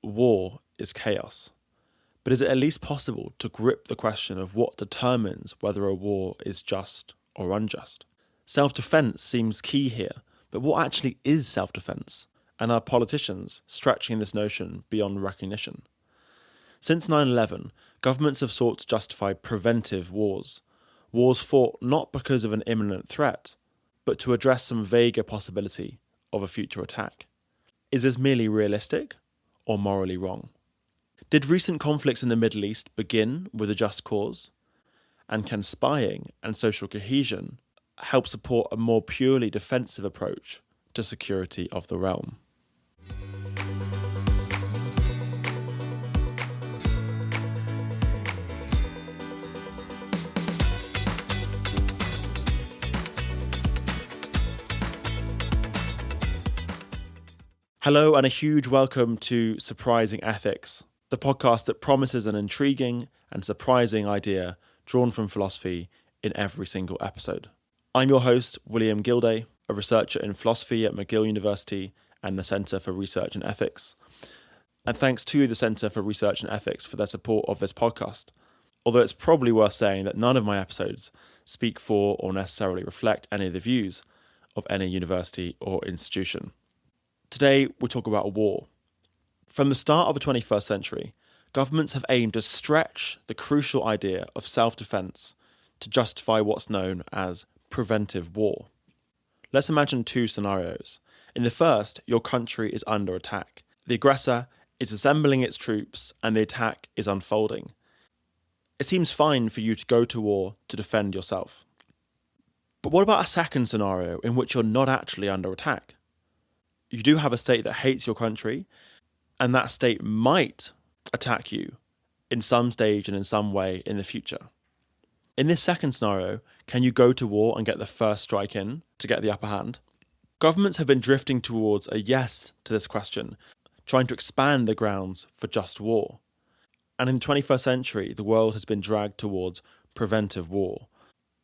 war is chaos. But is it at least possible to grip the question of what determines whether a war is just or unjust? Self-defense seems key here, but what actually is self-defense? And are politicians stretching this notion beyond recognition? Since 9/11, governments have sought to justify preventive wars. Wars fought not because of an imminent threat, but to address some vaguer possibility of a future attack. Is this merely realistic or morally wrong? Did recent conflicts in the Middle East begin with a just cause? And can spying and social cohesion help support a more purely defensive approach to security of the realm? Hello and a huge welcome to Surprising Ethics, the podcast that promises an intriguing and surprising idea drawn from philosophy in every single episode. I'm your host, William Gilday, a researcher in philosophy at McGill University and the Centre for Research and Ethics. And thanks to the Centre for Research and Ethics for their support of this podcast. Although it's probably worth saying that none of my episodes speak for or necessarily reflect any of the views of any university or institution. Today, we talk about a war. From the start of the 21st century, governments have aimed to stretch the crucial idea of self-defense to justify what's known as preventive war. Let's imagine two scenarios. In the first, your country is under attack. The aggressor is assembling its troops and the attack is unfolding. It seems fine for you to go to war to defend yourself. But what about a second scenario in which you're not actually under attack? You do have a state that hates your country, and that state might attack you in some stage and in some way in the future. In this second scenario, can you go to war and get the first strike in to get the upper hand? Governments have been drifting towards a yes to this question, trying to expand the grounds for just war. And in the 21st century, the world has been dragged towards preventive war.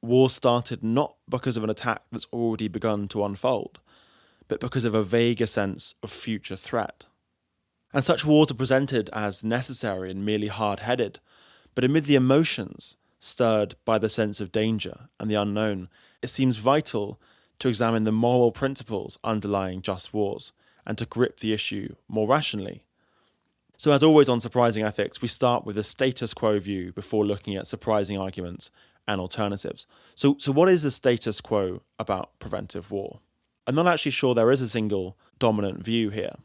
War started not because of an attack that's already begun to unfold, but because of a vaguer sense of future threat. And such wars are presented as necessary and merely hard-headed, but amid the emotions stirred by the sense of danger and the unknown, it seems vital to examine the moral principles underlying just wars and to grip the issue more rationally. So as always on Surprising Ethics, we start with a status quo view before looking at surprising arguments and alternatives. So what is the status quo about preventive war? I'm not actually sure there is a single dominant view here.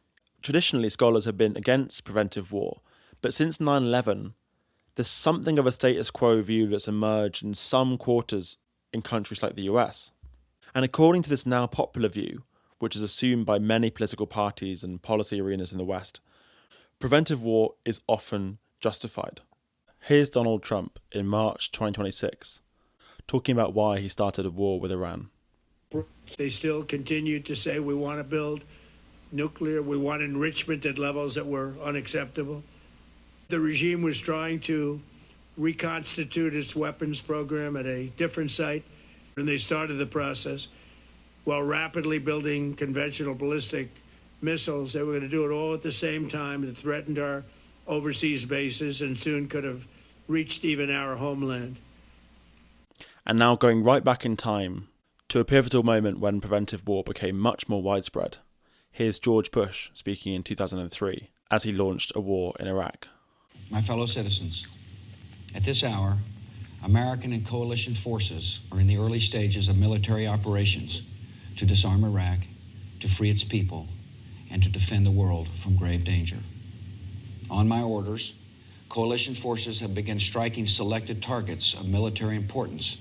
Traditionally, scholars have been against preventive war, but since 9/11, there's something of a status quo view that's emerged in some quarters in countries like the US. And according to this now popular view, which is assumed by many political parties and policy arenas in the West, preventive war is often justified. Here's Donald Trump in March 2026, talking about why he started a war with Iran. They still continue to say we want to build nuclear, we want enrichment at levels that were unacceptable. The regime was trying to reconstitute its weapons program at a different site, and they started the process while rapidly building conventional ballistic missiles. They were going to do it all at the same time that threatened our overseas bases and soon could have reached even our homeland. And now going right back in time to a pivotal moment when preventive war became much more widespread. Here's George Bush speaking in 2003 as he launched a war in Iraq. My fellow citizens, at this hour, American and coalition forces are in the early stages of military operations to disarm Iraq, to free its people, and to defend the world from grave danger. On my orders, coalition forces have begun striking selected targets of military importance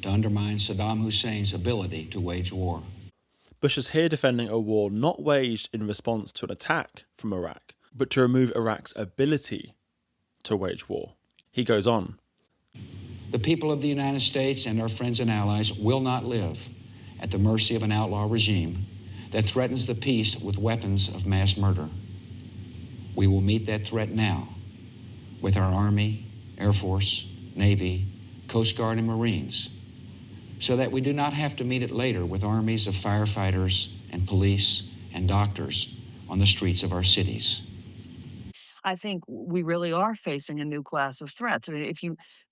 to undermine Saddam Hussein's ability to wage war. Bush is here defending a war not waged in response to an attack from Iraq, but to remove Iraq's ability to wage war. He goes on. The people of the United States and our friends and allies will not live at the mercy of an outlaw regime that threatens the peace with weapons of mass murder. We will meet that threat now with our Army, Air Force, Navy, Coast Guard, and Marines, so that we do not have to meet it later with armies of firefighters and police and doctors on the streets of our cities. I think we really are facing a new class of threats. I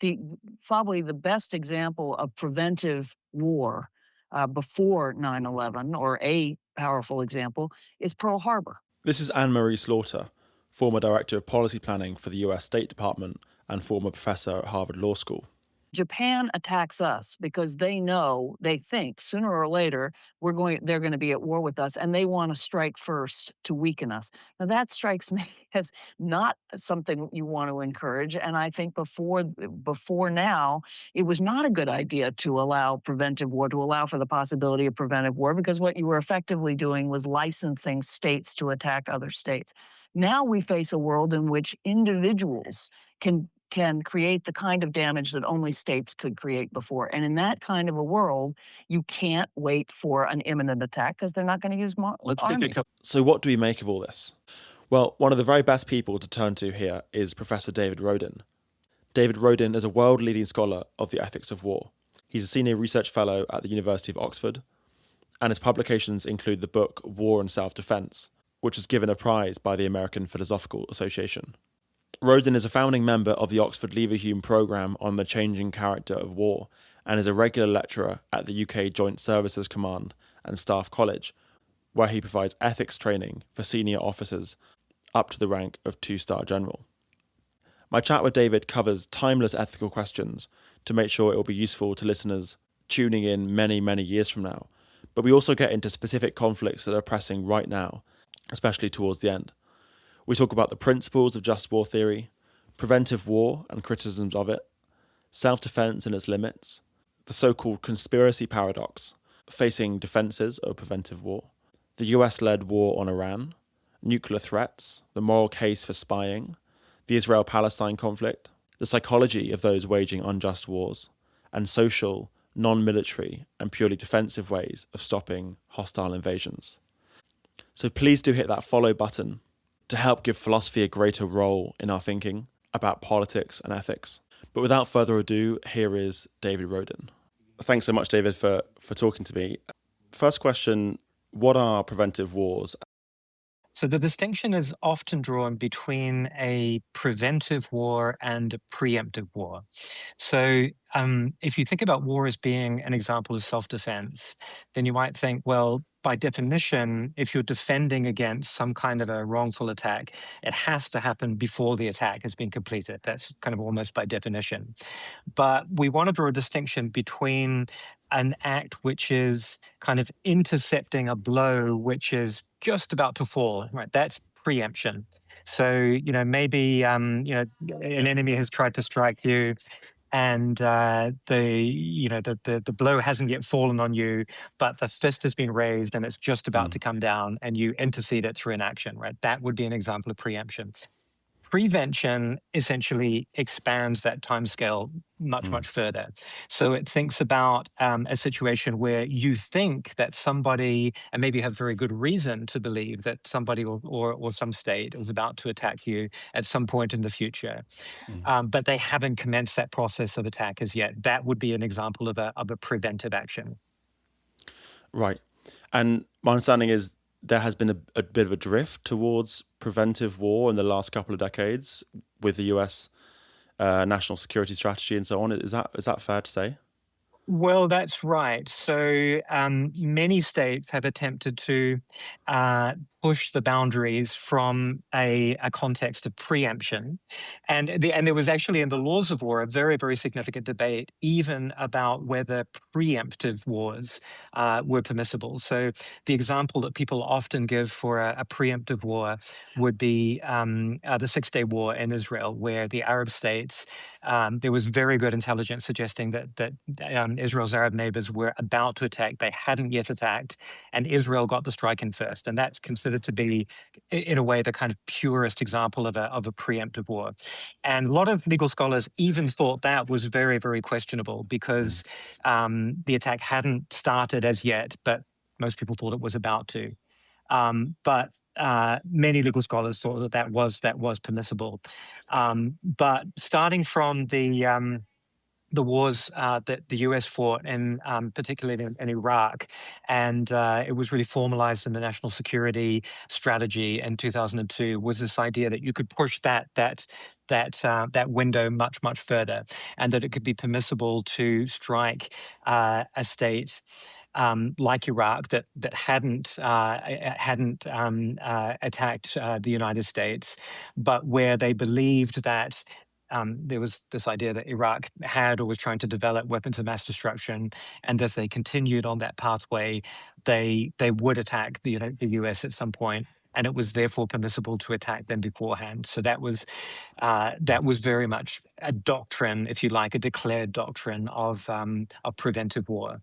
mean, probably the best example of preventive war before 9/11, or a powerful example, is Pearl Harbor. This is Anne-Marie Slaughter, former Director of Policy Planning for the US State Department and former professor at Harvard Law School. Japan attacks us because they think sooner or later they're going to be at war with us, and they want to strike first to weaken us. Now that strikes me as not something you want to encourage, and I think before now it was not a good idea to allow preventive war, to allow for the possibility of preventive war, because what you were effectively doing was licensing states to attack other states. Now we face a world in which individuals can create the kind of damage that only states could create before. And in that kind of a world, you can't wait for an imminent attack because they're not going to use armies. So what do we make of all this? Well, one of the very best people to turn to here is Professor David Rodin. David Rodin is a world-leading scholar of the ethics of war. He's a senior research fellow at the University of Oxford, and his publications include the book War and Self-Defense, which was given a prize by the American Philosophical Association. Rodin is a founding member of the Oxford Leverhulme programme on the changing character of war and is a regular lecturer at the UK Joint Services Command and Staff College, where he provides ethics training for senior officers up to the rank of 2-star general. My chat with David covers timeless ethical questions to make sure it will be useful to listeners tuning in many, many years from now, but we also get into specific conflicts that are pressing right now, especially towards the end. We talk about the principles of just war theory, preventive war and criticisms of it, self-defense and its limits, the so-called conspiracy paradox, facing defenses of preventive war, the US-led war on Iran, nuclear threats, the moral case for spying, the Israel-Palestine conflict, the psychology of those waging unjust wars, and social, non-military and purely defensive ways of stopping hostile invasions. So please do hit that follow button to help give philosophy a greater role in our thinking about politics and ethics. But without further ado, here is David Rodin. Thanks so much, David, for talking to me. First question, what are preventive wars? So the distinction is often drawn between a preventive war and a preemptive war. So if you think about war as being an example of self-defense, then you might think, well, by definition, if you're defending against some kind of a wrongful attack, it has to happen before the attack has been completed. That's kind of almost by definition. But we want to draw a distinction between an act which is kind of intercepting a blow which is just about to fall, right? That's preemption. So, maybe, an enemy has tried to strike you, and the blow hasn't yet fallen on you, but the fist has been raised and it's just about to come down, and you intercede it through an action, right? That would be an example of preemption. Prevention essentially expands that timescale much further. So it thinks about a situation where you think that somebody, and maybe you have very good reason to believe that somebody or some state is about to attack you at some point in the future, but they haven't commenced that process of attack as yet. That would be an example of a preventive action. Right. And my understanding is there has been a bit of a drift towards preventive war in the last couple of decades with the US national security strategy and so on. Is that fair to say? Well, that's right. So many states have attempted to push the boundaries from a context of preemption. And there was actually in the laws of war a very, very significant debate even about whether preemptive wars were permissible. So the example that people often give for a preemptive war would be the Six-Day War in Israel, where the Arab states, there was very good intelligence suggesting that Israel's Arab neighbors were about to attack. They hadn't yet attacked, and Israel got the strike in first. And that's considered to be, in a way, the kind of purest example of a preemptive war. And a lot of legal scholars even thought that was very, very questionable because the attack hadn't started as yet, but most people thought it was about to. But many legal scholars thought that was permissible. But starting from the the wars that the US fought, in particularly in Iraq, and it was really formalized in the national security strategy in 2002. Was this idea that you could push that window much further, and that it could be permissible to strike a state like Iraq that hadn't attacked the United States, but where they believed that there was this idea that Iraq had or was trying to develop weapons of mass destruction, and if they continued on that pathway, they would attack the US at some point, and it was therefore permissible to attack them beforehand. So that was very much a doctrine, if you like, a declared doctrine of preventive war.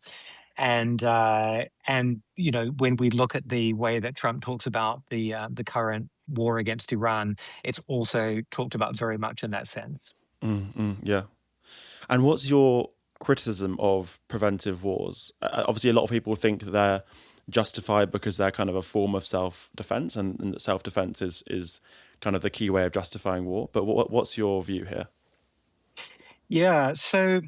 And when we look at the way that Trump talks about the current war against Iran, it's also talked about very much in that sense. Yeah. And what's your criticism of preventive wars? Obviously, a lot of people think they're justified because they're kind of a form of self-defense, and self-defense is kind of the key way of justifying war. But what's your view here? Yeah, so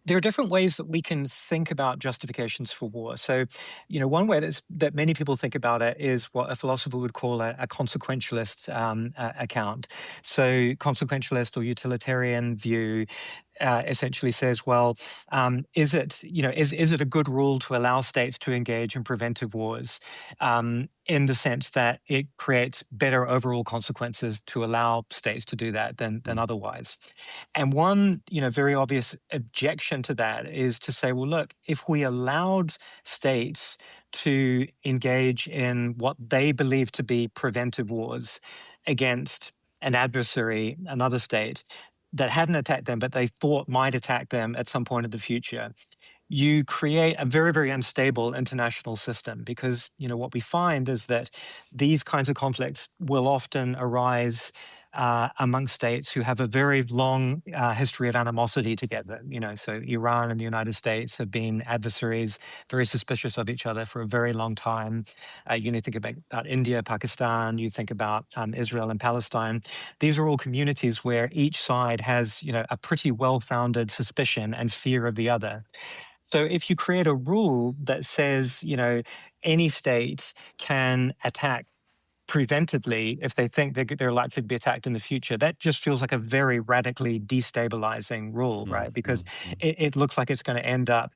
there are different ways that we can think about justifications for war. So, one way that many people think about it is what a philosopher would call a consequentialist account. So, consequentialist or utilitarian view essentially says, well, is it a good rule to allow states to engage in preventive wars, in the sense that it creates better overall consequences to allow states to do that than otherwise? And one very obvious objection to that is to say, well, look, if we allowed states to engage in what they believe to be preventive wars against an adversary, another state, that hadn't attacked them, but they thought might attack them at some point in the future, you create a very, very unstable international system, because what we find is that these kinds of conflicts will often arise among states who have a very long history of animosity together. So Iran and the United States have been adversaries, very suspicious of each other for a very long time. You need to think about India, Pakistan. You think about Israel and Palestine. These are all communities where each side has, a pretty well-founded suspicion and fear of the other. So if you create a rule that says, any state can attack preventively if they think they're likely to be attacked in the future, that just feels like a very radically destabilizing rule, right? Because it looks like it's going to end up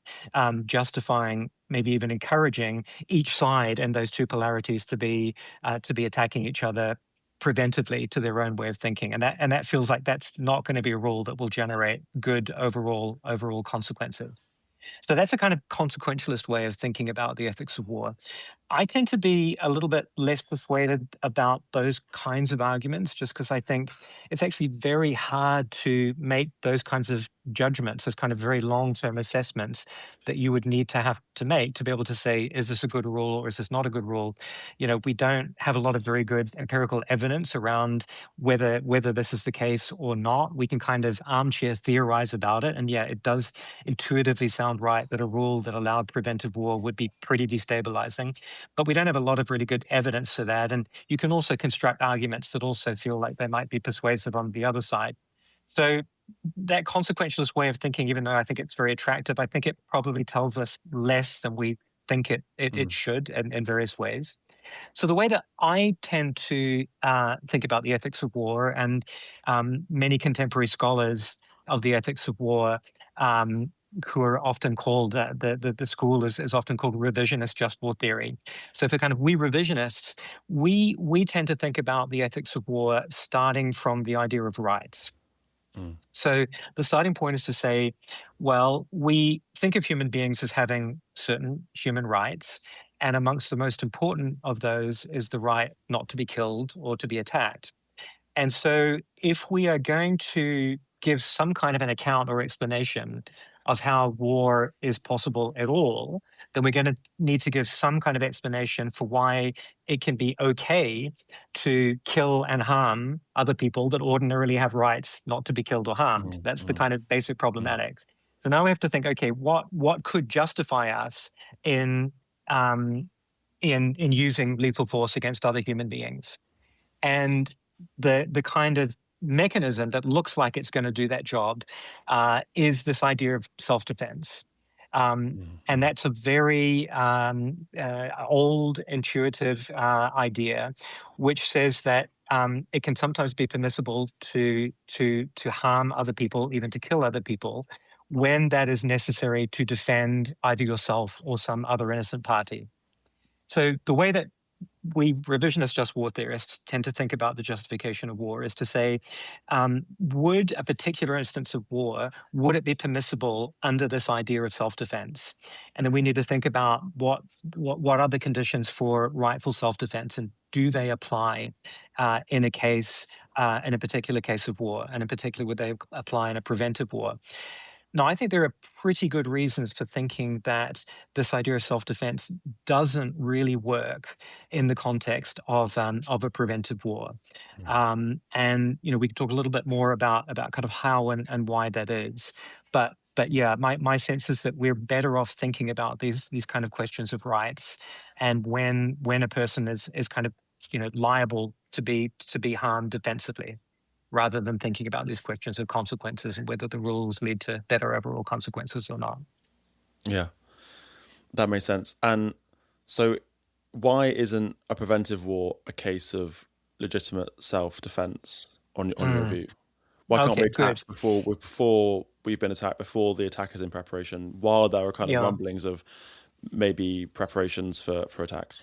justifying, maybe even encouraging each side in those two polarities to be attacking each other preventively to their own way of thinking, and that feels like that's not going to be a rule that will generate good overall consequences. So that's a kind of consequentialist way of thinking about the ethics of war. I tend to be a little bit less persuaded about those kinds of arguments, just because I think it's actually very hard to make those kinds of judgments, those kind of very long-term assessments that you would need to have to make to be able to say, is this a good rule or is this not a good rule? We don't have a lot of very good empirical evidence around whether this is the case or not. We can kind of armchair theorize about it. And yeah, it does intuitively sound right that a rule that allowed preventive war would be pretty destabilizing. But we don't have a lot of really good evidence for that. And you can also construct arguments that also feel like they might be persuasive on the other side. So that consequentialist way of thinking, even though I think it's very attractive, I think it probably tells us less than we think it should in various ways. So the way that I tend to think about the ethics of war, and many contemporary scholars of the ethics of war, who are often called, the school is often called revisionist just war theory. So for kind of we revisionists, we tend to think about the ethics of war starting from the idea of rights. So the starting point is to say, well, we think of human beings as having certain human rights, and amongst the most important of those is the right not to be killed or to be attacked. And so if we are going to give some kind of an account or explanation of how war is possible at all, then we're going to need to give some kind of explanation for why it can be okay to kill and harm other people that ordinarily have rights not to be killed or harmed. That's the kind of basic problematics. So now we have to think, okay, what could justify us in using lethal force against other human beings? And the kind of mechanism that looks like it's going to do that job is this idea of self-defense. And that's a very old, intuitive idea, which says that it can sometimes be permissible to harm other people, even to kill other people, when that is necessary to defend either yourself or some other innocent party. So the way that we revisionist just war theorists tend to think about the justification of war is to say, would a particular instance of war, would it be permissible under this idea of self-defense? And then we need to think about what are the conditions for rightful self-defense, and do they apply in a particular case of war, and in particular, would they apply in a preventive war? Now, I think there are pretty good reasons for thinking that this idea of self-defense doesn't really work in the context of a preventive war. And we can talk a little bit more about kind of how and why that is. But yeah, my sense is that we're better off thinking about these kind of questions of rights, and when a person is kind of liable to be harmed defensively, rather than thinking about these questions of consequences and whether the rules lead to better overall consequences or not. Yeah, that makes sense. And so why isn't a preventive war a case of legitimate self-defense on your view? Why can't we attack before we've been attacked, before the attack is in preparation, while there are kind of rumblings of maybe preparations for attacks?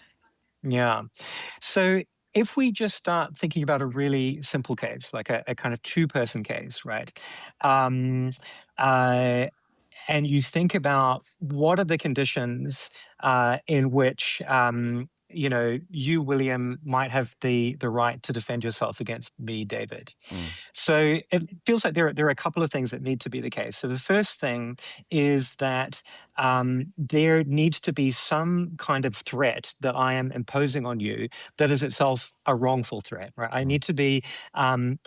Yeah. So if we just start thinking about a really simple case, like a kind of two-person case, right? And you think about what are the conditions in which you, William, might have the right to defend yourself against me, David. So it feels like there are a couple of things that need to be the case. So the first thing is that there needs to be some kind of threat that I am imposing on you that is itself a wrongful threat, right? I need to be harming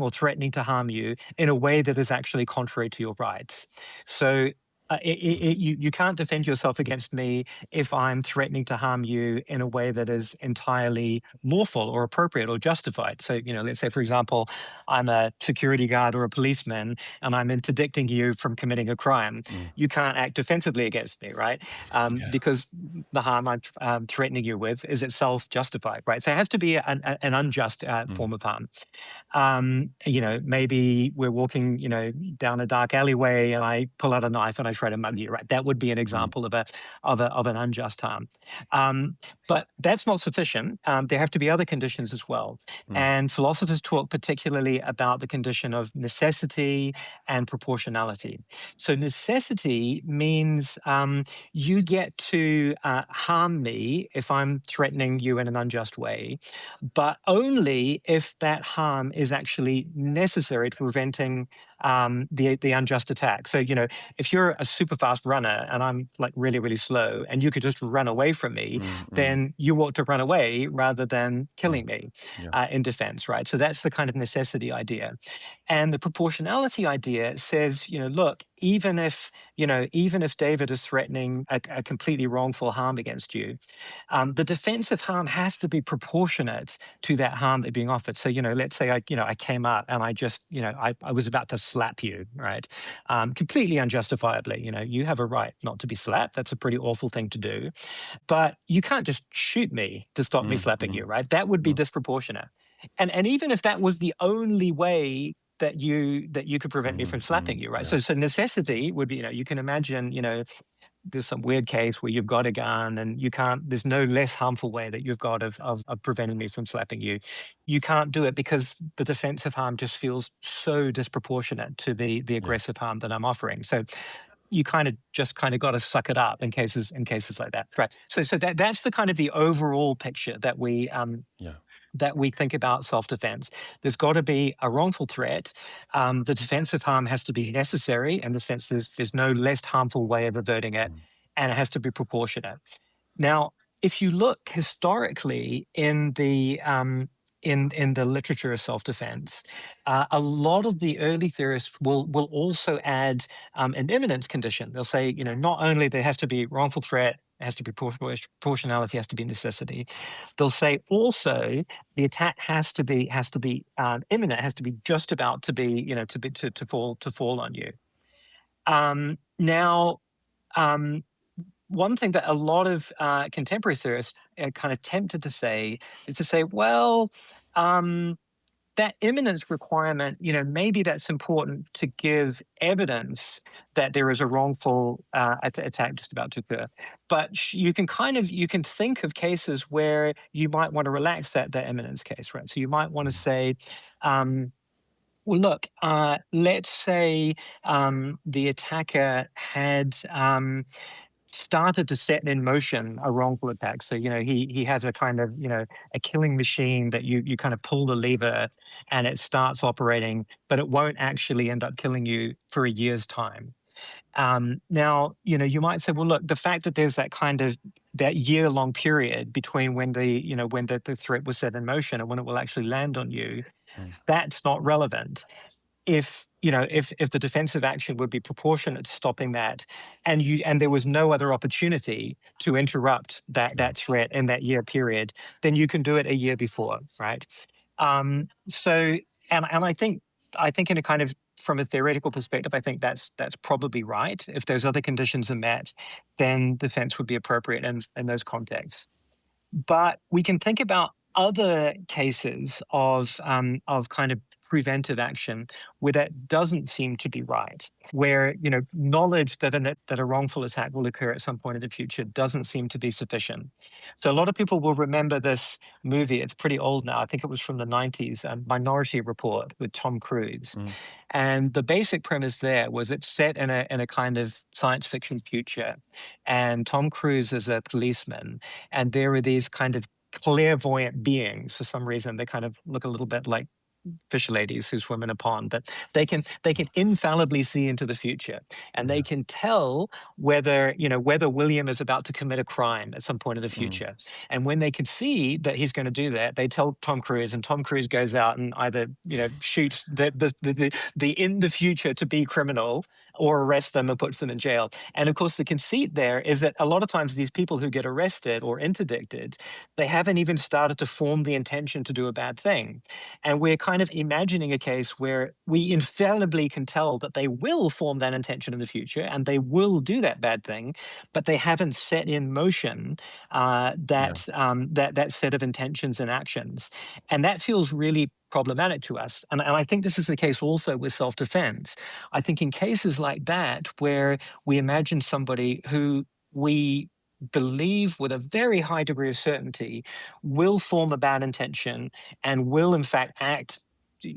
or threatening to harm you in a way that is actually contrary to your rights. So you can't defend yourself against me if I'm threatening to harm you in a way that is entirely lawful or appropriate or justified. So, let's say, for example, I'm a security guard or a policeman and I'm interdicting you from committing a crime. You can't act defensively against me, right? Because the harm I'm threatening you with is itself justified, right? So it has to be an unjust form of harm. Maybe we're walking, down a dark alleyway and I pull out a knife and I try to mug you, right? That would be an example of an unjust harm. But that's not sufficient. There have to be other conditions as well. And philosophers talk particularly about the condition of necessity and proportionality. So necessity means you get to harm me if I'm threatening you in an unjust way, but only if that harm is actually necessary to preventing the unjust attack. So, if you're a super fast runner and I'm like really, really slow and you could just run away from me, then you ought to run away rather than killing me in defense, right? So that's the kind of necessity idea. And the proportionality idea says, look, even if David is threatening a completely wrongful harm against you, the defensive harm has to be proportionate to that harm that's being offered. So, let's say I came out and I just, I was about to slap you, right? Completely unjustifiably. You have a right not to be slapped. That's a pretty awful thing to do. But you can't just shoot me to stop me slapping you, right? That would be disproportionate. And even if that was the only way that you could prevent me from slapping you, right? So necessity would be, you can imagine, there's some weird case where you've got a gun and there's no less harmful way that you've got of preventing me from slapping you. You can't do it because the defensive harm just feels so disproportionate to the aggressive harm that I'm offering. So you kind of got to suck it up in cases like that. Right. So that's the kind of the overall picture that we think about self-defense. There's got to be a wrongful threat. The defensive harm has to be necessary in the sense there's no less harmful way of averting it, and it has to be proportionate. Now, if you look historically in the literature of self-defense, a lot of the early theorists will also add an imminence condition. They'll say, not only there has to be wrongful threat has to be proportionality, has to be necessity. They'll say also the attack has to be imminent, has to be just about to be, to fall on you. Now, one thing that a lot of contemporary theorists are kind of tempted to say is to say, well, that imminence requirement, maybe that's important to give evidence that there is a wrongful attack just about to occur. But you can think of cases where you might want to relax that imminence case, right? So you might want to say, well, look, let's say the attacker had started to set in motion a wrongful attack. So, he has a kind of, a killing machine that you kind of pull the lever and it starts operating, but it won't actually end up killing you for a year's time. Now, you might say, well, look, the fact that there's that year-long period between when the threat was set in motion and when it will actually land on you, that's not relevant. If the defensive action would be proportionate to stopping that, and there was no other opportunity to interrupt that threat in that year period, then you can do it a year before, right? So, and I think in a kind of, from a theoretical perspective, I think that's probably right. If those other conditions are met, then defense would be appropriate in those contexts. But we can think about other cases of kind of preventive action where that doesn't seem to be right, where knowledge that a wrongful attack will occur at some point in the future doesn't seem to be sufficient. So a lot of people will remember this movie. It's pretty old now. I think it was from the 90s, Minority Report with Tom Cruise. And the basic premise there was it's set in a kind of science fiction future, and Tom Cruise is a policeman, and there are these kind of clairvoyant beings. For some reason, they kind of look a little bit like fish ladies who swim in a pond, but they can infallibly see into the future, and they can tell whether William is about to commit a crime at some point in the future. And when they can see that he's going to do that, they tell Tom Cruise, and Tom Cruise goes out and either shoots the in the future to be criminal, or arrests them and puts them in jail. And of course, the conceit there is that a lot of times these people who get arrested or interdicted, they haven't even started to form the intention to do a bad thing. And we're kind of imagining a case where we infallibly can tell that they will form that intention in the future and they will do that bad thing, but they haven't set in motion that set of intentions and actions. And that feels really problematic to us. And I think this is the case also with self-defense. I think in cases like that, where we imagine somebody who we believe with a very high degree of certainty will form a bad intention and will in fact act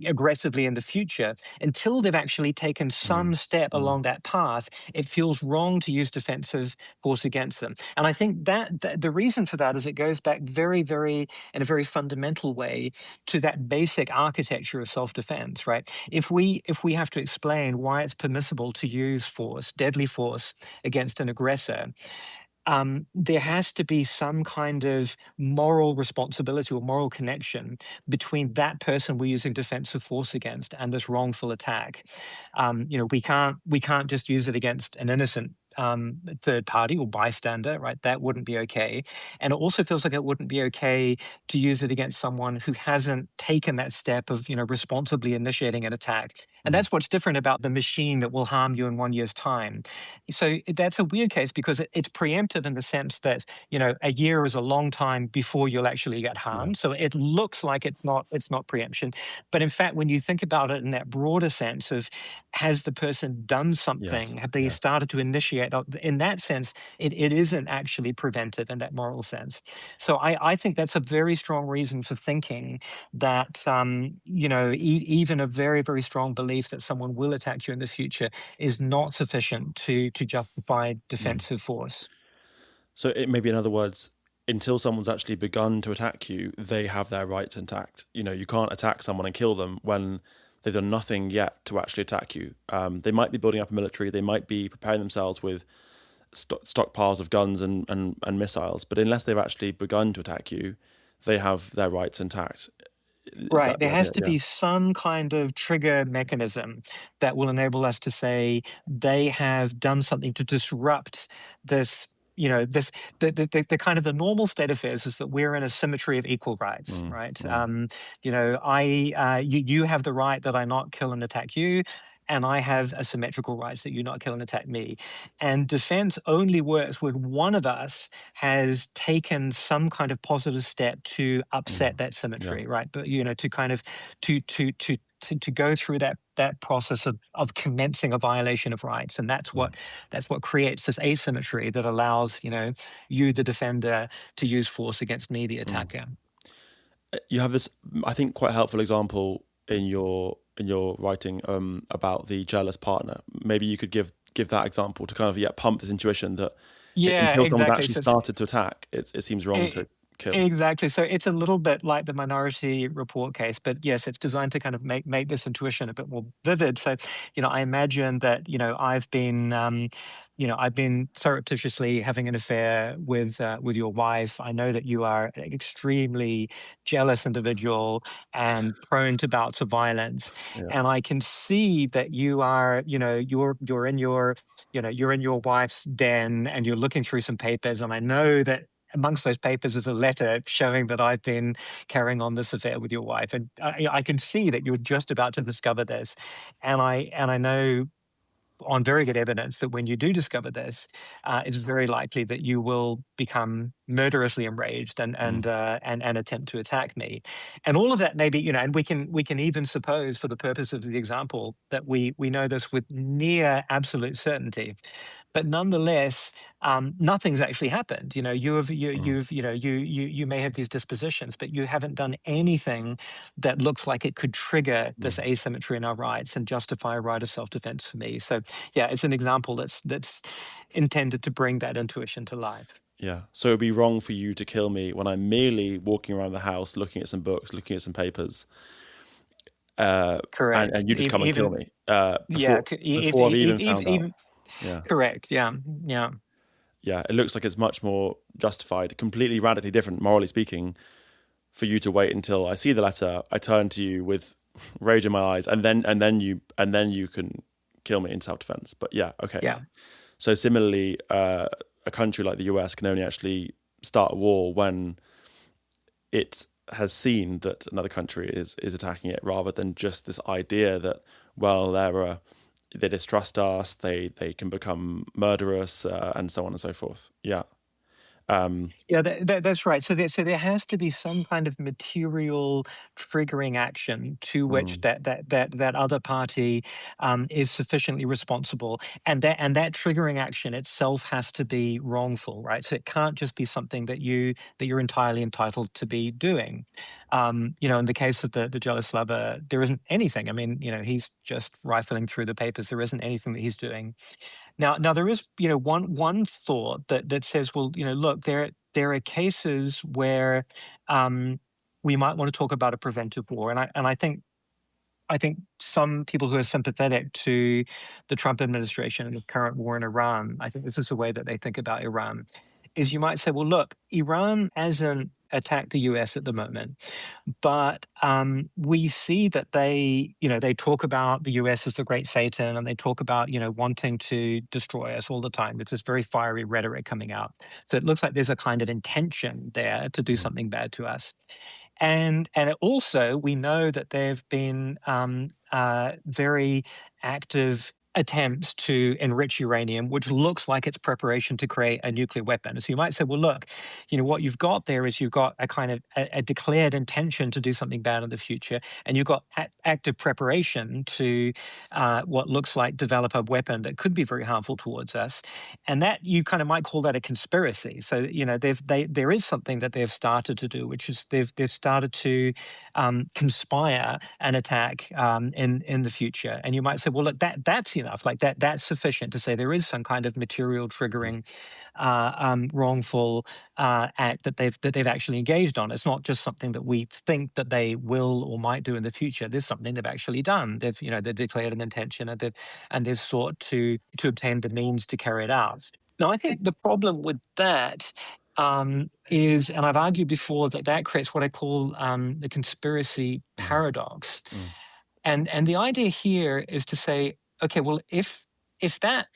aggressively in the future, until they've actually taken some step along that path, it feels wrong to use defensive force against them. And I think that the reason for that is it goes back very, very, in a very fundamental way, to that basic architecture of self-defense, right? If we have to explain why it's permissible to use force, deadly force, against an aggressor, there has to be some kind of moral responsibility or moral connection between that person we're using defensive force against and this wrongful attack. We can't just use it against an innocent third party or bystander, right? That wouldn't be okay. And it also feels like it wouldn't be okay to use it against someone who hasn't taken that step of, responsibly initiating an attack. And that's what's different about the machine that will harm you in 1 year's time. So that's a weird case because it's preemptive in the sense that, a year is a long time before you'll actually get harmed. So it looks like it's not preemption. But in fact, when you think about it in that broader sense of, has the person done something? Have they started to initiate? In that sense, it isn't actually preventive in that moral sense. So I think that's a very strong reason for thinking that, even a very, very strong belief that someone will attack you in the future is not sufficient to justify defensive force. So it maybe, in other words, until someone's actually begun to attack you, they have their rights intact. You can't attack someone and kill them when they've done nothing yet to actually attack you. They might be building up a military. They might be preparing themselves with stockpiles of guns and missiles. But unless they've actually begun to attack you, they have their rights intact. Right. There has to be some kind of trigger mechanism that will enable us to say they have done something to disrupt this this the kind of the normal state of affairs is that we're in a symmetry of equal rights, right? You have the right that I not kill and attack you, and I have asymmetrical rights that you not kill and attack me. And defense only works when one of us has taken some kind of positive step to upset that symmetry, right? But to kind of to go through that process of commencing a violation of rights, and that's what creates this asymmetry that allows you, the defender, to use force against me, the attacker. You have this, I think, quite helpful example in your writing about the jealous partner. Maybe you could give that example to kind of pump this intuition that until someone's actually started to attack, it seems wrong to kill. Exactly. So it's a little bit like the Minority Report case, but yes, it's designed to kind of make this intuition a bit more vivid. So, I imagine that, I've been surreptitiously having an affair with your wife. I know that you are an extremely jealous individual and prone to bouts of violence. And I can see that you are, you're in your wife's den and you're looking through some papers. And I know that amongst those papers is a letter showing that I've been carrying on this affair with your wife. And I can see that you're just about to discover this. And I know on very good evidence that when you do discover this, it's very likely that you will become murderously enraged and attempt to attack me. And all of that maybe, and we can even suppose, for the purpose of the example, that we know this with near absolute certainty. But nonetheless, nothing's actually happened. You may have these dispositions, but you haven't done anything that looks like it could trigger this asymmetry in our rights and justify a right of self-defense for me. So, yeah, it's an example that's intended to bring that intuition to life. Yeah. So it'd be wrong for you to kill me when I'm merely walking around the house, looking at some books, looking at some papers. Correct. And you just come and kill me. Before I've even found out. Yeah. Correct. Yeah. Yeah. Yeah. It looks like it's much more justified, completely radically different, morally speaking, for you to wait until I see the letter, I turn to you with rage in my eyes, and then you can kill me in self-defense. But yeah, okay. Yeah. So similarly, a country like the US can only actually start a war when it has seen that another country is attacking it, rather than just this idea that, well, they distrust us, they can become murderous, and so on and so forth. Yeah. Yeah, that's right. So there has to be some kind of material triggering action to which that other party is sufficiently responsible, and that triggering action itself has to be wrongful, right? So it can't just be something that you're entirely entitled to be doing. In the case of the jealous lover, there isn't anything. I mean, he's just rifling through the papers. There isn't anything that he's doing. Now there is, one thought that says, well, look, there are cases where we might want to talk about a preventive war, and I think some people who are sympathetic to the Trump administration and the current war in Iran, I think this is the way that they think about Iran, is you might say, well, look, Iran hasn't attacked the US at the moment, but we see that they talk about the US as the great Satan, and they talk about, wanting to destroy us all the time. It's this very fiery rhetoric coming out. So it looks like there's a kind of intention there to do something bad to us. And also, we know that there have been very active attempts to enrich uranium, which looks like it's preparation to create a nuclear weapon. So you might say, well, look, what you've got there is you've got a kind of a declared intention to do something bad in the future, and you've got active preparation to what looks like develop a weapon that could be very harmful towards us. And that you kind of might call that a conspiracy. So, there is something that they've started to do, which is they've started to conspire an attack in the future. And you might say, well, look, that's enough. Like that's sufficient to say there is some kind of material triggering wrongful act that they've actually engaged on. It's not just something that we think that they will or might do in the future. There's something they've actually done. They've declared an intention, and they've sought to obtain the means to carry it out. Now, I think the problem with that is, and I've argued before, that creates what I call the conspiracy paradox. And the idea here is to say, okay, well, if that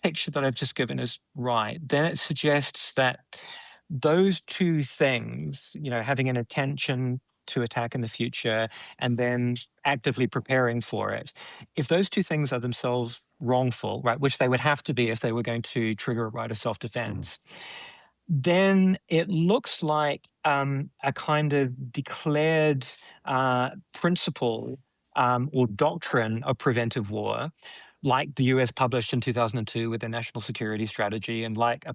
picture that I've just given is right, then it suggests that those two things, having an intention to attack in the future and then actively preparing for it, if those two things are themselves wrongful, right, which they would have to be if they were going to trigger a right of self-defense, then it looks like a kind of declared principle or doctrine of preventive war, like the US published in 2002 with their national security strategy, and like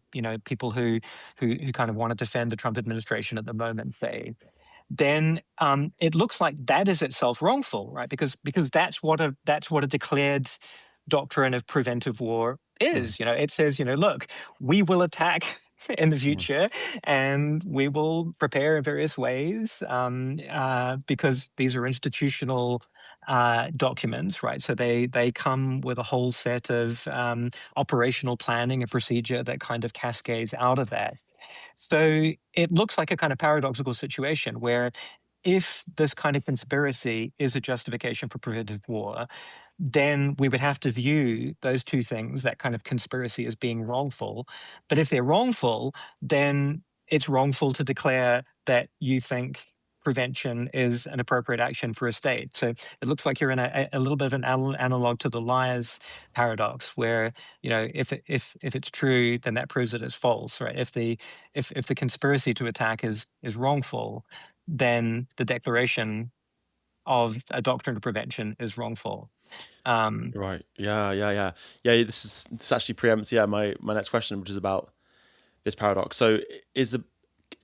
people who kind of want to defend the Trump administration at the moment say, then it looks like that is itself wrongful, right? Because that's what a declared doctrine of preventive war is. It says, look, we will attack in the future, and we will prepare in various ways because these are institutional documents, right? So they come with a whole set of operational planning and procedure that kind of cascades out of that. So it looks like a kind of paradoxical situation where if this kind of conspiracy is a justification for preventive war, then we would have to view those two things, that kind of conspiracy, as being wrongful. But if they're wrongful, then it's wrongful to declare that you think prevention is an appropriate action for a state. So it looks like you're in a little bit of an analog to the liar's paradox, where if it's true, then that proves that it's false, right? If the conspiracy to attack is wrongful, then the declaration of a doctrine of prevention is wrongful. Right. Yeah. This actually preempts my next question, which is about this paradox. So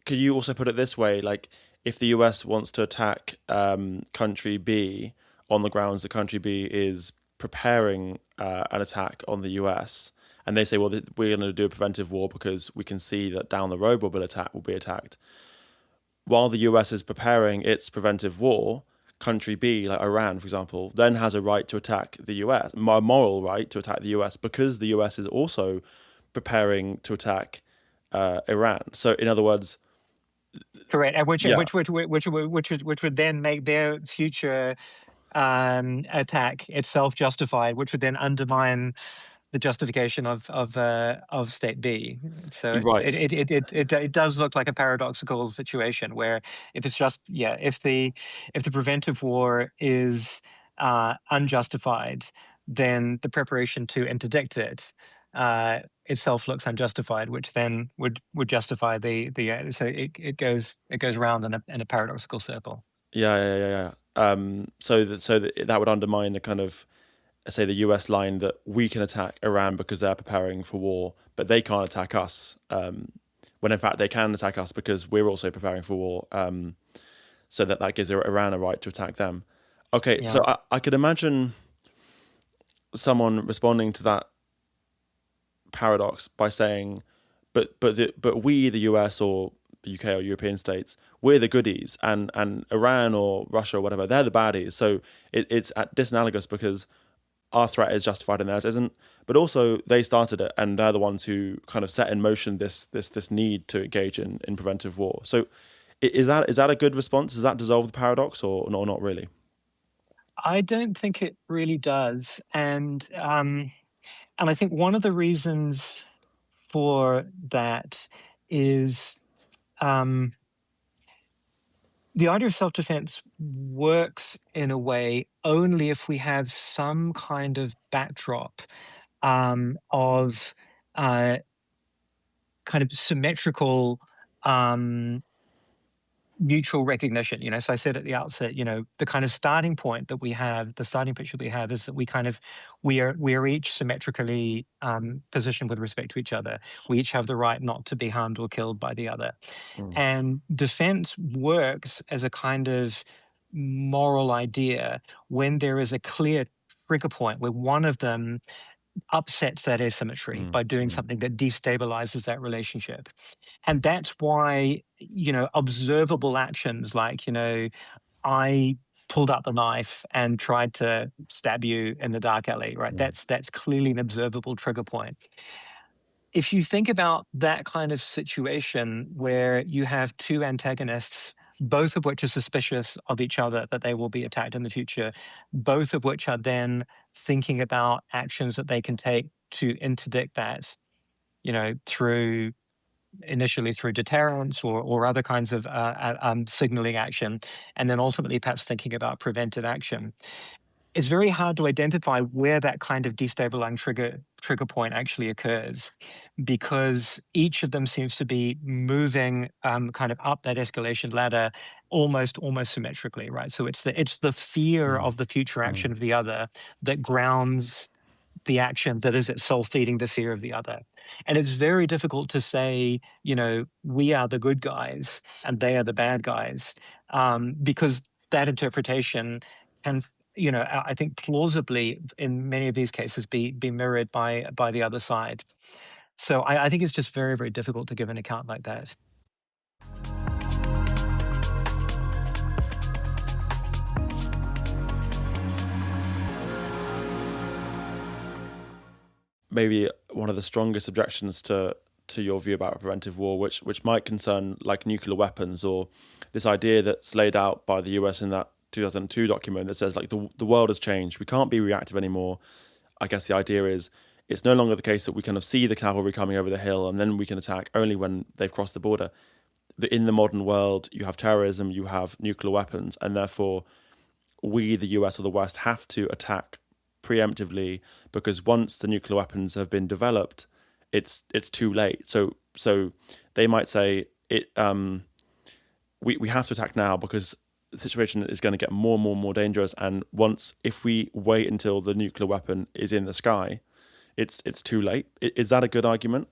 could you also put it this way, like if the US wants to attack country B on the grounds that country B is preparing an attack on the US, and they say, well, we're going to do a preventive war because we can see that down the road we'll be attacked. While the US is preparing its preventive war, country B, like Iran, for example, then has a right to attack the US, a moral right to attack the US, because the US is also preparing to attack Iran. So, in other words, correct, which would then make their future attack itself justified, which would then undermine the justification of state B. So right. it does look like a paradoxical situation where if it's just if the preventive war is unjustified, then the preparation to interdict it itself looks unjustified, which then would justify the so it goes round in a paradoxical circle. Yeah. So that would undermine the kind of, say, the US line that we can attack Iran because they're preparing for war, but they can't attack us, when in fact they can attack us because we're also preparing for war. So that gives Iran a right to attack them. Okay, yeah. So I could imagine someone responding to that paradox by saying, but we, the US or UK or European states, we're the goodies, and Iran or Russia or whatever, they're the baddies. So it's disanalogous because our threat is justified and theirs isn't. But also they started it, and they're the ones who kind of set in motion this need to engage in preventive war. So is that a good response? Does that dissolve the paradox or not really? I don't think it really does. And I think one of the reasons for that is the idea of self-defense works in a way only if we have some kind of backdrop of kind of symmetrical mutual recognition. So I said at the outset, the kind of starting point that we have, the starting picture we have, is that we are each symmetrically positioned with respect to each other. We each have the right not to be harmed or killed by the other. And defense works as a kind of moral idea when there is a clear trigger point where one of them upsets that asymmetry by doing something that destabilizes that relationship. And that's why, observable actions like, I pulled out the knife and tried to stab you in the dark alley, right? That's clearly an observable trigger point. If you think about that kind of situation where you have two antagonists, both of which are suspicious of each other, that they will be attacked in the future, both of which are then thinking about actions that they can take to interdict that, through initially through deterrence or other kinds of signaling action, and then ultimately perhaps thinking about preventive action. It's very hard to identify where that kind of destabilizing trigger point actually occurs, because each of them seems to be moving kind of up that escalation ladder almost symmetrically, right? So it's the fear of the future action of the other that grounds the action that is itself feeding the fear of the other. And it's very difficult to say, we are the good guys and they are the bad guys, because that interpretation can, I think plausibly in many of these cases be mirrored by the other side. So I think it's just very, very difficult to give an account like that. Maybe one of the strongest objections to your view about a preventive war, which might concern like nuclear weapons, or this idea that's laid out by the US in that 2002 document that says like the world has changed. We can't be reactive anymore. I guess the idea is it's no longer the case that we kind of see the cavalry coming over the hill and then we can attack only when they've crossed the border. But in the modern world, you have terrorism, you have nuclear weapons, and therefore we, the US or the West, have to attack preemptively, because once the nuclear weapons have been developed, it's too late. So they might say we have to attack now because the situation is going to get more and more dangerous. And if we wait until the nuclear weapon is in the sky, it's too late. Is that a good argument?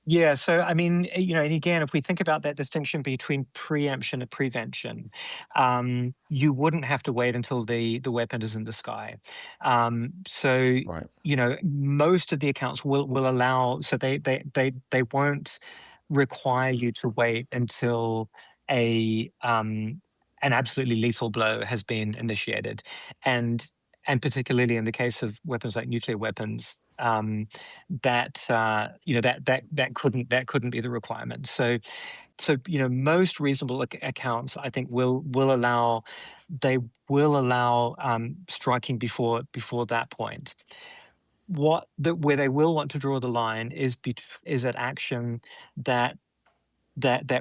Yeah. So, I mean, and again, if we think about that distinction between preemption and prevention, you wouldn't have to wait until the weapon is in the sky. So, Right. Most of the accounts will allow, so they won't require you to wait until an absolutely lethal blow has been initiated, and particularly in the case of weapons like nuclear weapons, that couldn't be the requirement. So most reasonable accounts, I think, will allow striking before that point. Where they will want to draw the line is at action that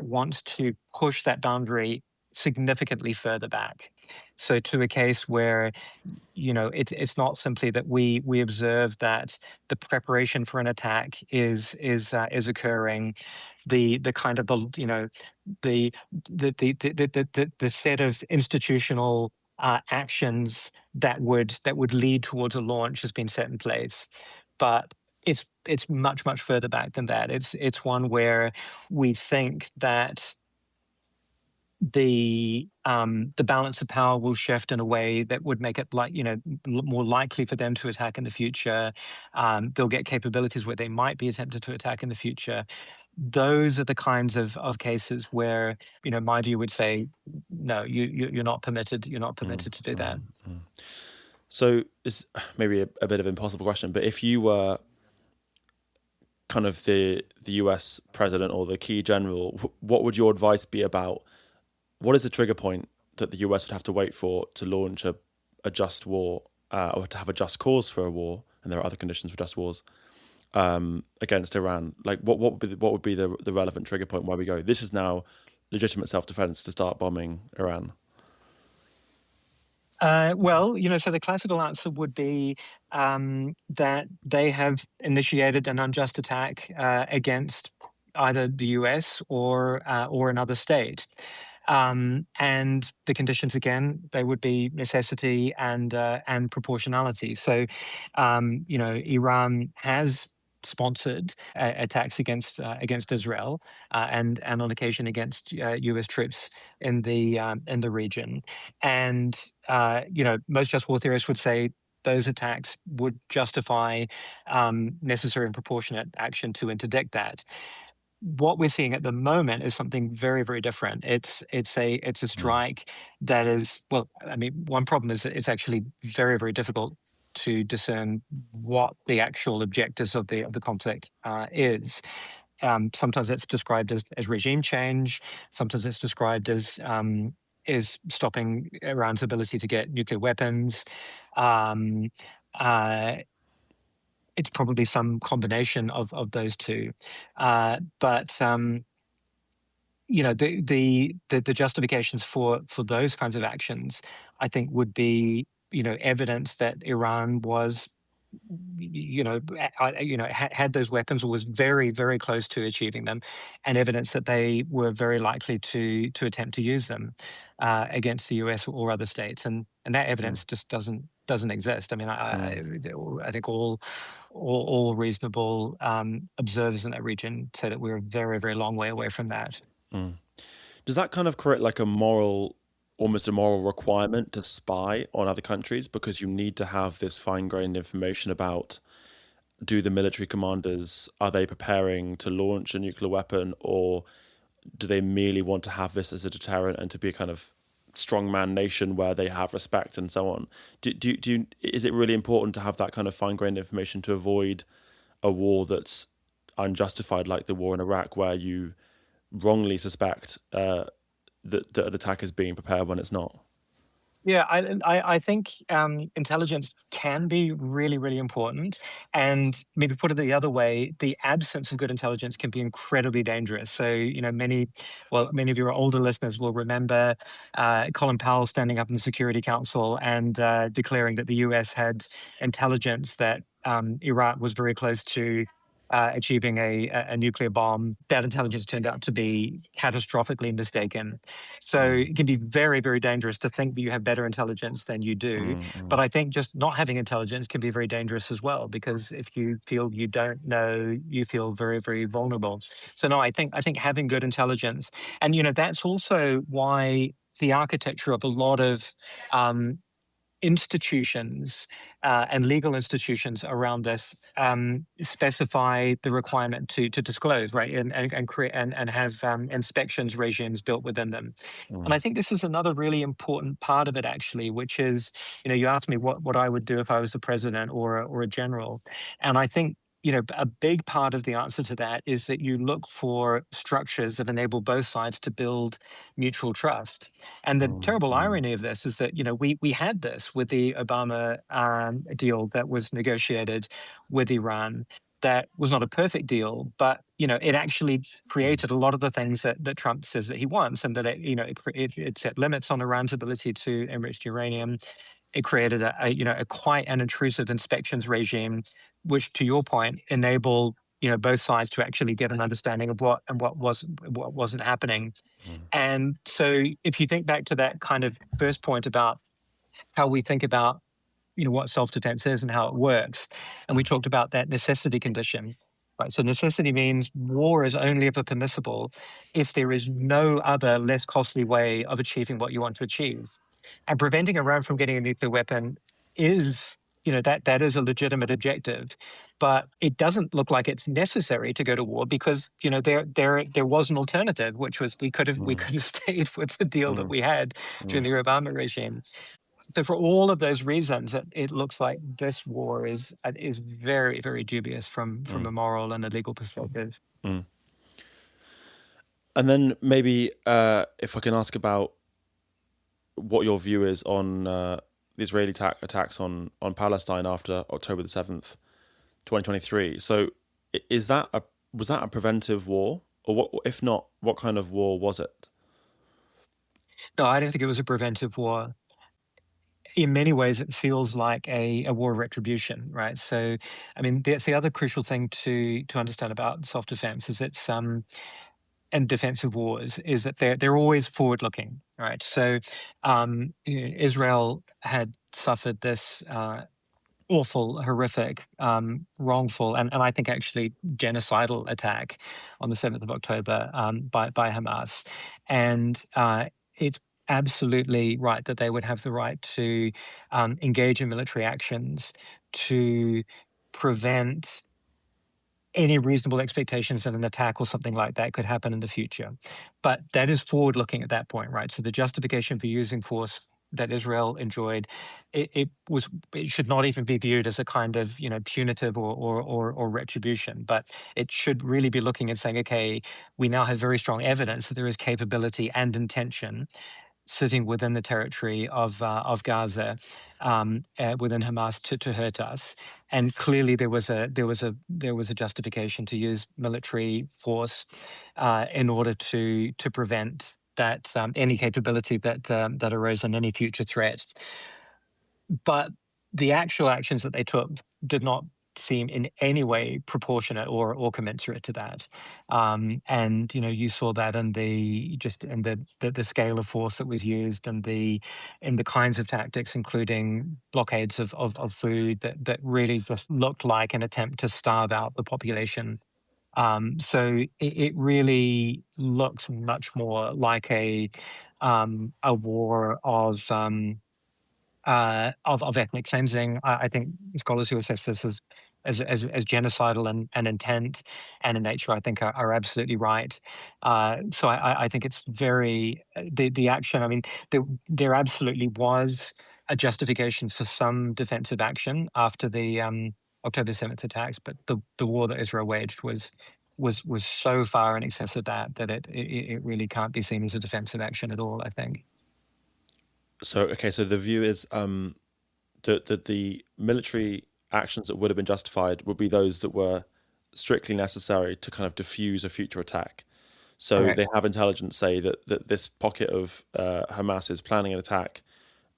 wants to push that boundary significantly further back. So to a case where it's not simply that we observe that the preparation for an attack is occurring, the kind of the set of institutional actions that would lead towards a launch has been set in place, but it's much further back than that. It's one where we think that the balance of power will shift in a way that would make it more likely for them to attack in the future. They'll get capabilities where they might be attempted to attack in the future. Those are the kinds of cases where my view would say no, you're not permitted. You're not permitted to do that. So it's maybe a bit of an impossible question, but if you were kind of the US president or the key general, what would your advice be about what is the trigger point that the US would have to wait for to launch a just war, or to have a just cause for a war, and there are other conditions for just wars, against Iran? Like what would be the relevant trigger point where we go, this is now legitimate self-defense to start bombing Iran? Well, so the classical answer would be that they have initiated an unjust attack against either the US or another state. And the conditions, again, they would be necessity and proportionality. So, Iran has sponsored attacks against Israel, and on occasion against U.S. troops in the region. And most just war theorists would say those attacks would justify necessary and proportionate action to interdict that. What we're seeing at the moment is something very, very different. It's a strike that is, well, I mean, one problem is that it's actually very, very difficult to discern what the actual objectives of the conflict is. Sometimes it's described as regime change. Sometimes it's described as stopping Iran's ability to get nuclear weapons. it's probably some combination of those two. But the justifications for those kinds of actions, I think, would be evidence that Iran was had those weapons or was very, very close to achieving them, and evidence that they were very likely to attempt to use them against the US or other states, and that evidence just doesn't exist. I mean, I think all reasonable observers in that region say that we're a very, very long way away from that. Does that kind of create like almost a moral requirement to spy on other countries because you need to have this fine-grained information about, do the military commanders, are they preparing to launch a nuclear weapon, or do they merely want to have this as a deterrent and to be a kind of strongman nation where they have respect and so on? Is it really important to have that kind of fine-grained information to avoid a war that's unjustified, like the war in Iraq, where you wrongly suspect that an attack is being prepared when it's not? Yeah, I think intelligence can be really, really important. And maybe put it the other way, the absence of good intelligence can be incredibly dangerous. So, many of your older listeners will remember Colin Powell standing up in the Security Council and declaring that the US had intelligence that Iraq was very close to achieving a nuclear bomb. That intelligence turned out to be catastrophically mistaken. So it can be very, very dangerous to think that you have better intelligence than you do. But I think just not having intelligence can be very dangerous as well, because if you feel you don't know, you feel very, very vulnerable. So no, I think having good intelligence, and that's also why the architecture of a lot of institutions and legal institutions around this specify the requirement to disclose, right, and create and have inspections regimes built within them. And I think this is another really important part of it, actually, which is, you asked me what I would do if I was the president or a general, and I think a big part of the answer to that is that you look for structures that enable both sides to build mutual trust. And the terrible irony of this is that, we had this with the Obama deal that was negotiated with Iran. That was not a perfect deal, but it actually created a lot of the things that Trump says that he wants, and that it set limits on Iran's ability to enrich uranium. It created a quite an intrusive inspections regime, which, to your point, enabled both sides to actually get an understanding of what wasn't happening. And so, if you think back to that kind of first point about how we think about what self-defense is and how it works, and we talked about that necessity condition. Right. So necessity means war is only ever permissible if there is no other less costly way of achieving what you want to achieve. And preventing Iran from getting a nuclear weapon is, that is a legitimate objective, but it doesn't look like it's necessary to go to war because, there was an alternative, which was we could have stayed with the deal that we had during the Obama regime. So for all of those reasons, it looks like this war is very, very dubious from a moral and a legal perspective. And then maybe if I can ask about what your view is on the Israeli attacks on Palestine after October the 7th, 2023. So was that a preventive war? Or what, if not, what kind of war was it? No, I don't think it was a preventive war. In many ways, it feels like a war of retribution, right? So, I mean, that's the other crucial thing to understand about self-defense is it's and defensive wars is that they're always forward-looking, right? So, Israel had suffered this awful, horrific, wrongful, and I think actually genocidal attack on the 7th of October by Hamas, and it's absolutely right that they would have the right to engage in military actions to prevent any reasonable expectations that an attack or something like that could happen in the future. But that is forward-looking at that point, right? So the justification for using force that Israel enjoyed, it should not even be viewed as a kind of punitive or retribution, but it should really be looking and saying, okay, we now have very strong evidence that there is capability and intention. sitting within the territory of Gaza, within Hamas, to hurt us. And clearly, there was a justification to use military force in order to prevent that any capability that arose in any future threat. But the actual actions that they took did not seem in any way proportionate or commensurate to that. And you saw that in the scale of force that was used, and the kinds of tactics, including blockades of food that really just looked like an attempt to starve out the population. So it really looks much more like a war of ethnic cleansing. I think scholars who assess this as genocidal and intent and in nature, I think are absolutely right. So I think it's very the action. I mean, there absolutely was a justification for some defensive action after the October 7th attacks, but the war that Israel waged was so far in excess of that it really can't be seen as a defensive action at all, I think. So the view is that the military actions that would have been justified would be those that were strictly necessary to kind of diffuse a future attack. So Correct. they have intelligence say that this pocket of Hamas is planning an attack.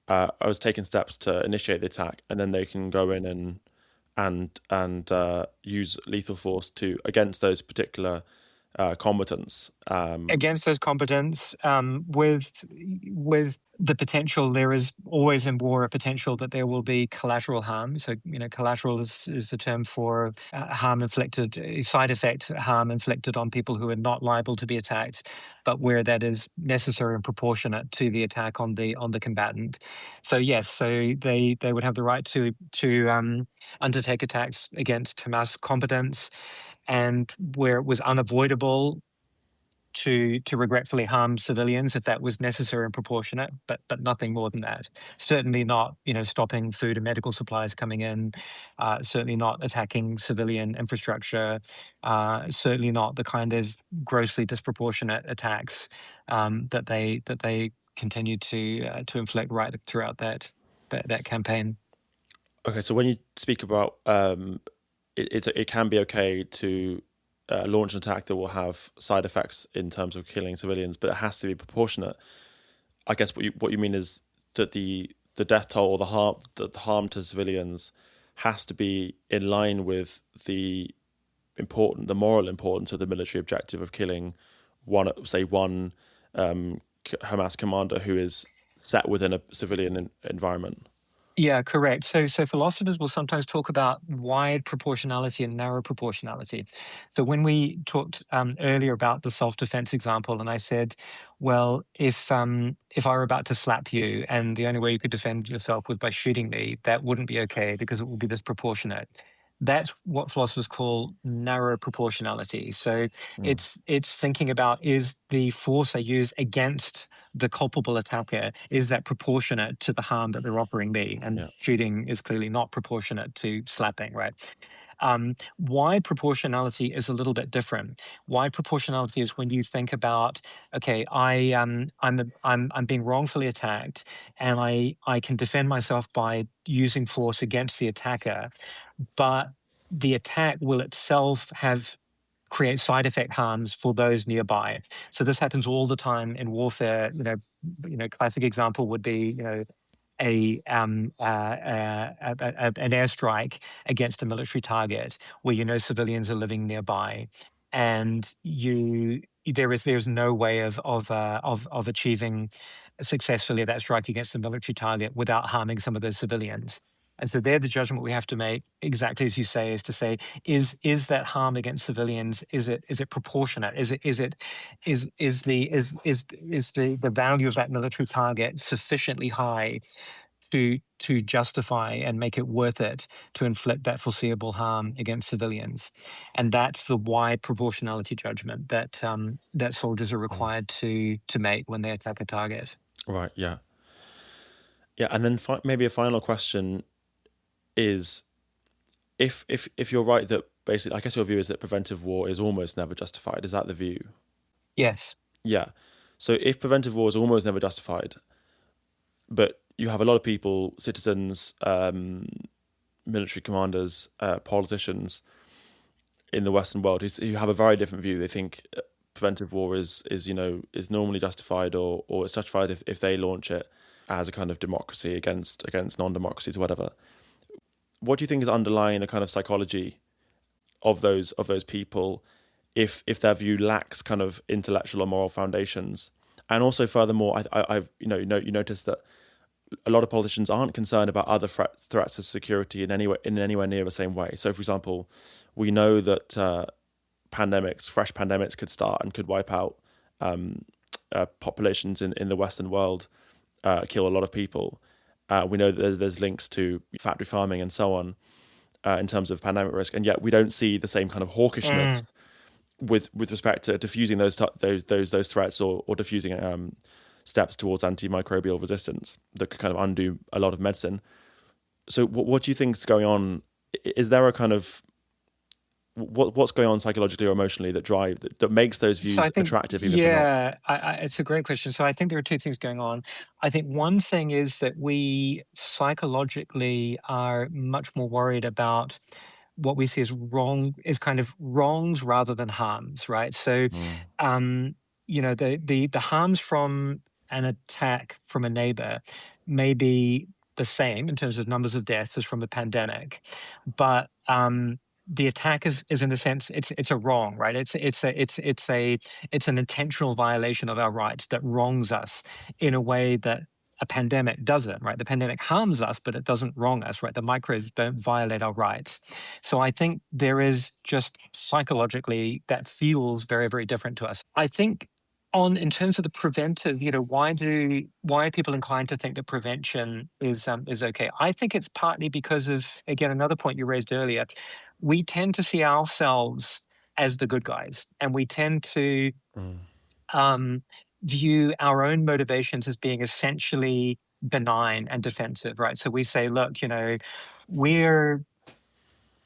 I was taking steps to initiate the attack, and then they can go in and use lethal force against those particular combatants. Against those combatants, with the potential, there is always in war a potential that there will be collateral harm. So, collateral is the term for harm inflicted, side effect harm inflicted on people who are not liable to be attacked, but where that is necessary and proportionate to the attack on the combatant. So yes, so they would have the right to undertake attacks against Hamas combatants, and where it was unavoidable to regretfully harm civilians if that was necessary and proportionate, but nothing more than that. Certainly not, stopping food and medical supplies coming in. Certainly not attacking civilian infrastructure. Certainly not the kind of grossly disproportionate attacks that they continued to inflict right throughout that campaign. Okay, so when you speak about it can be okay to launch an attack that will have side effects in terms of killing civilians, but it has to be proportionate. I guess what you mean is that the death toll or the harm to civilians has to be in line with the moral importance of the military objective of killing one Hamas commander who is set within a civilian environment. Yeah, correct. So philosophers will sometimes talk about wide proportionality and narrow proportionality. So when we talked earlier about the self-defense example, and I said, well, if I were about to slap you and the only way you could defend yourself was by shooting me, that wouldn't be okay because it would be disproportionate. That's what philosophers call narrow proportionality. So it's thinking about, is the force I use against the culpable attacker, is that proportionate to the harm that they're offering me? And shooting is clearly not proportionate to slapping, right? Wide proportionality is a little bit different. Wide proportionality is when you think about, okay, I'm being wrongfully attacked, and I can defend myself by using force against the attacker, but the attack will itself create side effect harms for those nearby. So this happens all the time in warfare. Classic example would be, an airstrike against a military target where civilians are living nearby, and there's no way of achieving successfully that strike against the military target without harming some of those civilians. And so there, the judgment we have to make, exactly as you say, is to say, is that harm against civilians, is it proportionate? Is the value of that military target sufficiently high to justify and make it worth it to inflict that foreseeable harm against civilians? And that's the wide proportionality judgment that soldiers are required to make when they attack a target. Right. Yeah. Yeah, and then maybe a final question is, if you're right that basically, I guess your view is that preventive war is almost never justified. Is that the view? Yes. Yeah. So if preventive war is almost never justified, but you have a lot of people, citizens, military commanders, politicians in the Western world who have a very different view. They think preventive war is normally justified, or it's justified if they launch it as a kind of democracy against non-democracies or whatever. What do you think is underlying the kind of psychology of those people, if their view lacks kind of intellectual or moral foundations? And also, furthermore, you notice that a lot of politicians aren't concerned about other threats to security in anywhere near the same way. So, for example, we know that fresh pandemics could start and could wipe out populations in the Western world, kill a lot of people. We know that there's links to factory farming and so on in terms of pandemic risk, and yet we don't see the same kind of hawkishness with respect to diffusing those threats or diffusing steps towards antimicrobial resistance that could kind of undo a lot of medicine. So what do you think is going on? Is there a kind of what's going on psychologically or emotionally that makes those views attractive? Even it's a great question. So I think there are two things going on. I think one thing is that we psychologically are much more worried about what we see as kind of wrongs rather than harms, right? So, the harms from an attack from a neighbor may be the same in terms of numbers of deaths as from a pandemic, but the attack is in a sense it's a wrong, right? It's an intentional violation of our rights that wrongs us in a way that a pandemic doesn't, right? The pandemic harms us, but it doesn't wrong us, right? The microbes don't violate our rights. So I think there is just psychologically that feels very, very different to us. I think in terms of the preventive, why are people inclined to think that prevention is okay? I think it's partly because of, again, another point you raised earlier. We tend to see ourselves as the good guys, and we tend to view our own motivations as being essentially benign and defensive, right? So we say, look, we're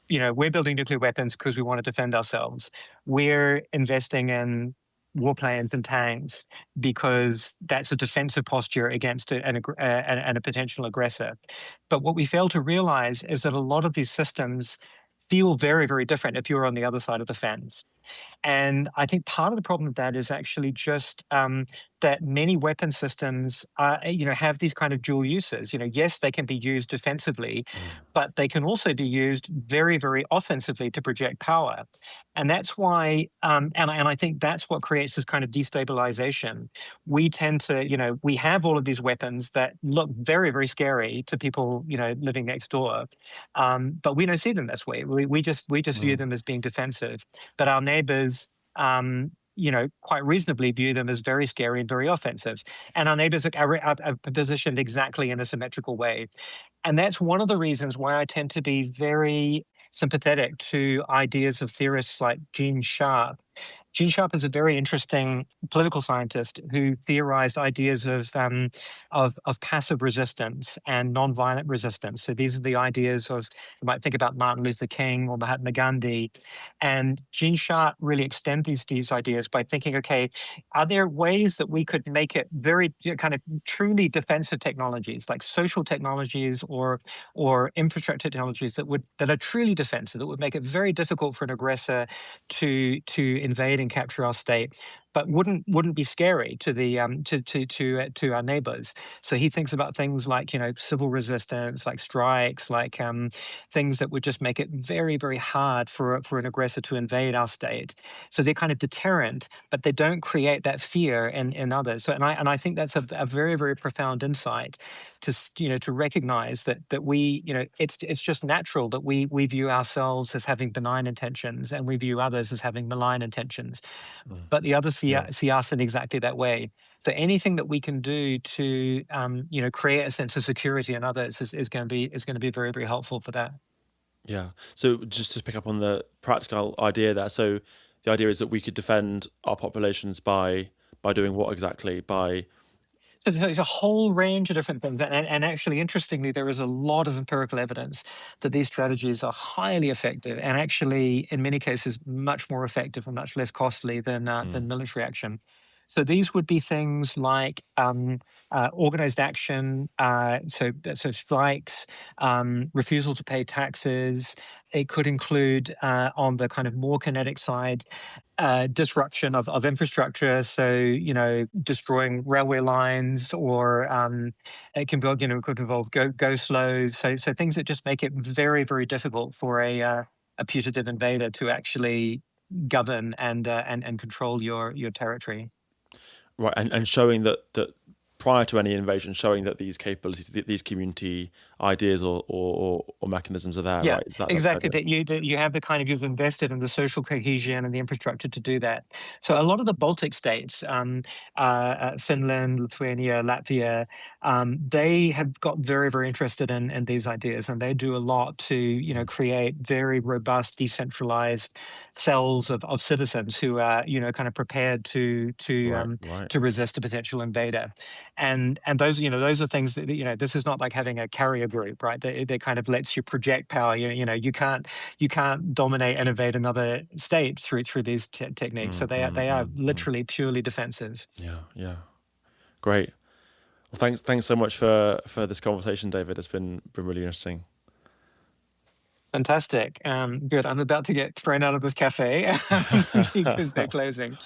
building nuclear weapons because we want to defend ourselves. We're investing in warplanes and tanks because that's a defensive posture against a potential aggressor. But what we fail to realize is that a lot of these systems feel very, very different if you're on the other side of the fence. And I think part of the problem with that is actually just that many weapon systems, have these kind of dual uses. Yes, they can be used defensively, but they can also be used very, very offensively to project power. And that's why, and I think that's what creates this kind of destabilization. We tend to, we have all of these weapons that look very, very scary to people, living next door, but we don't see them this way. We just view them as being defensive. But our neighbors, quite reasonably view them as very scary and very offensive. And our neighbors are positioned exactly in a symmetrical way. And that's one of the reasons why I tend to be very sympathetic to ideas of theorists like Gene Sharp. Gene Sharp is a very interesting political scientist who theorized ideas of passive resistance and nonviolent resistance. So these are the ideas of, you might think about Martin Luther King or Mahatma Gandhi. And Gene Sharp really extends these ideas by thinking, okay, are there ways that we could make it very kind of truly defensive technologies, like social technologies or infrastructure technologies that are truly defensive, that would make it very difficult for an aggressor to invade and capture our state, but wouldn't be scary to the to our neighbors. So he thinks about things like civil resistance, like strikes, like things that would just make it very, very hard for an aggressor to invade our state. So they're kind of deterrent, but they don't create that fear in others. So and I think that's a very, very profound insight to recognize that we it's just natural that we view ourselves as having benign intentions and we view others as having malign intentions, but the others see us in exactly that way. So anything that we can do to create a sense of security in others is going to be very, very helpful for that. Yeah. So just to pick up on the practical idea there, so the idea is that we could defend our populations by doing what exactly? So there's a whole range of different things. And actually, interestingly, there is a lot of empirical evidence that these strategies are highly effective and actually, in many cases, much more effective and much less costly than military action. So these would be things like organized action, so strikes, refusal to pay taxes. It could include, on the kind of more kinetic side, disruption of infrastructure. So, destroying railway lines, or it can be, could involve go slows. So things that just make it very, very difficult for a putative invader to actually govern and control your territory. Right, and showing that prior to any invasion, showing that these capabilities, these community ideas or mechanisms are there, Yeah, right? That's exactly. kind That you have you've invested in the social cohesion and the infrastructure to do that. So a lot of the Baltic states, Finland, Lithuania, Latvia, they have got very, very interested in these ideas, and they do a lot to create very robust, decentralized cells of citizens who are kind of prepared to right. to resist a potential invader. And those those are things that this is not like having a carrier group, right? They kind of lets you project power. You can't dominate and invade another state through these techniques. So they are literally purely defensive. Yeah. Great. Well, thanks so much for this conversation, David. It's been really interesting. Fantastic. Good. I'm about to get thrown out of this cafe because they're closing.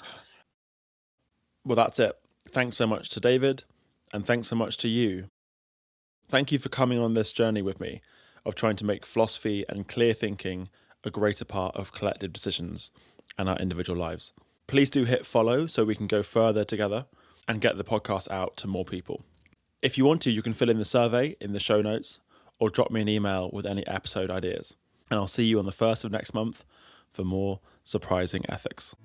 Well, that's it. Thanks so much to David, and thanks so much to you. Thank you for coming on this journey with me of trying to make philosophy and clear thinking a greater part of collective decisions and our individual lives. Please do hit follow so we can go further together and get the podcast out to more people. If you want to, you can fill in the survey in the show notes or drop me an email with any episode ideas. And I'll see you on the 1st of next month for more surprising ethics.